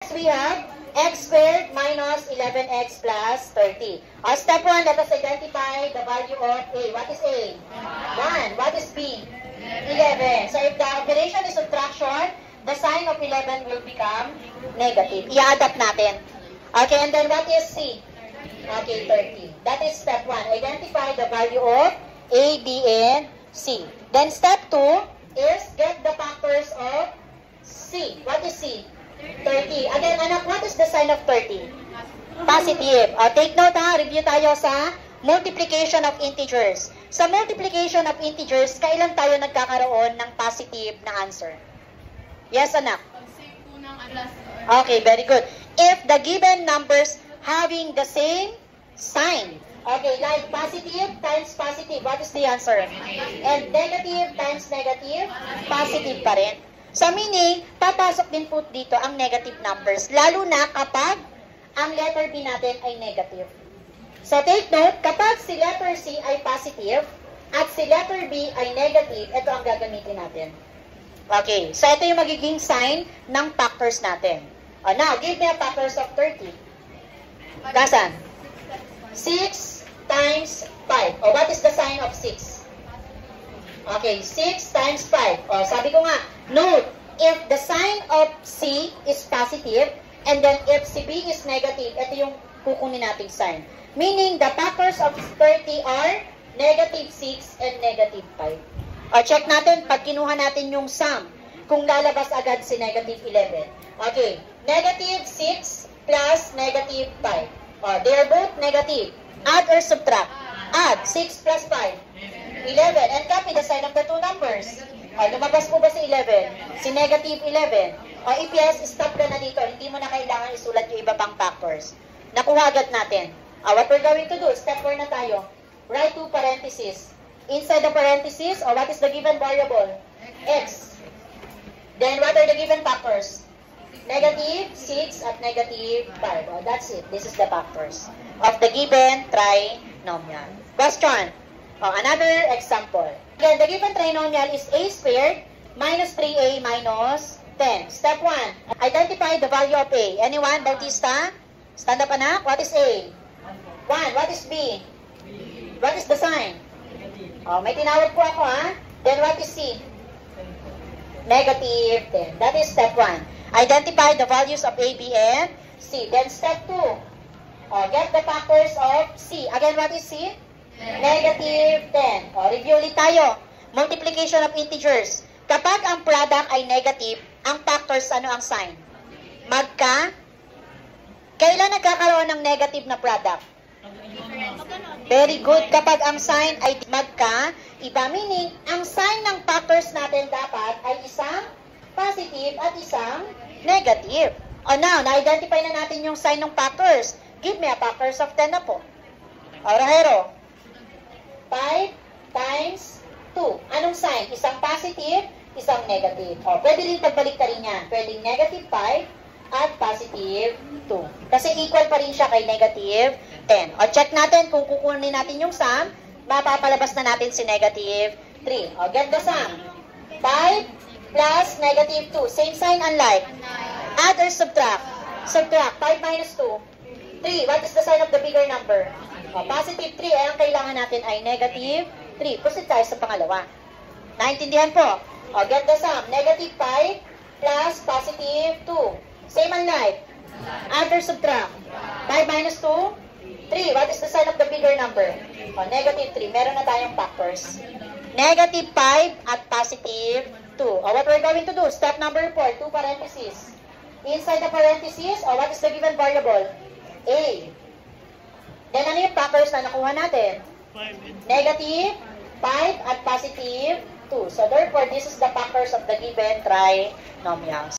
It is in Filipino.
Next, we have x squared minus 11x plus 30. Step 1, let us identify the value of a. What is a? 1. What is b? 11. So if the operation is subtraction, the sign of 11 will become negative. I-adapt natin. Okay, and then what is c? Okay, 30. That is step 1. Identify the value of a, b, and c. Then step 2 is get the factors of c. What is c? 30. Again, anak, what is the sign of 30? Positive. Take note ha, review tayo sa multiplication of integers. Sa multiplication of integers, kailan tayo nagkakaroon ng positive na answer? Yes, anak? Okay, very good. If the given numbers having the same sign. Okay, like positive times positive, what is the answer? And negative times negative, positive pa rin. So meaning, papasok din po dito ang negative numbers, lalo na kapag ang letter B natin ay negative. So take note, kapag si letter C ay positive at si letter B ay negative, ito ang gagamitin natin. Okay, so ito yung magiging sign ng factors natin. Now, give me a factors of 30. Kasan? 6 times 5. What is the sign of 6? Okay, 6 times 5. Sabi ko nga, note, if the sign of C is positive, and then if si B is negative, ito yung kukunin nating sign. Meaning, the factors of 30 are negative 6 and negative 5. Check natin, pag kinuha natin yung sum, kung lalabas agad si negative 11. Okay, negative 6 plus negative 5. They are both negative. Add or subtract? Add. 6 plus 5. 11. And copy the sign of the two numbers. Lumabas po ba si 11? Si negative 11. If yes, stop ka na dito. Hindi mo na kailangan isulat yung iba pang factors. Nakuha agad natin. What we're going to do, step 4 na tayo. Write two parentheses. Inside the parentheses, what is the given variable? X. Then what are the given factors? Negative 6 at negative 5. That's it. This is the factors of the given trinomial. Question. Another example. Again, the given trinomial is a squared minus 3a minus 10. Step 1. Identify the value of a. Anyone? Bautista? Stand up, anak. What is a? 1. What is b? What is the sign? May tinawag po ako, ha? Then what is c? Negative 10. That is step 1. Identify the values of a, b, and c. Then step 2. Get the factors of c. Again, what is c? Negative 10. Review ulit tayo. Multiplication of integers. Kapag ang product ay negative, ang factors, ano ang sign? Kailan nagkakaroon ng negative na product? Very good. Kapag ang sign ay iba, meaning, ang sign ng factors natin dapat ay isang positive at isang negative. Now, na-identify na natin yung sign ng factors. Give me a factors of 10 na po. Rahero. 5 times 2. Anong sign? Isang positive, isang negative. Pwede rin pagbalik ka rin yan. Pwedeng negative 5 at positive 2. Kasi equal pa rin siya kay negative 10. Check natin kung kukunin natin yung sum, mapapalabas na natin si negative 3. Get the sum. 5 plus negative 2. Same sign, unlike. Add or subtract? Subtract. 5 minus 2. 3. What is the sign of the bigger number? Positive 3. Ang kailangan natin ay negative 3. Proceed tayo sa pangalawa. Naintindihan po? Get the sum. Negative 5 plus positive 2. Same unlike. Add or subtract? 5 minus 2? 3. What is the sign of the bigger number? Negative 3. Meron na tayong factors. Negative 5 at positive 2. What we're going to do? Step number 4. Two parentheses. Inside the parentheses, what is the given variable? A. Then ano yung factors na nakuha natin? Negative 5 at positive 2. So therefore, this is the factors of the given trinomials.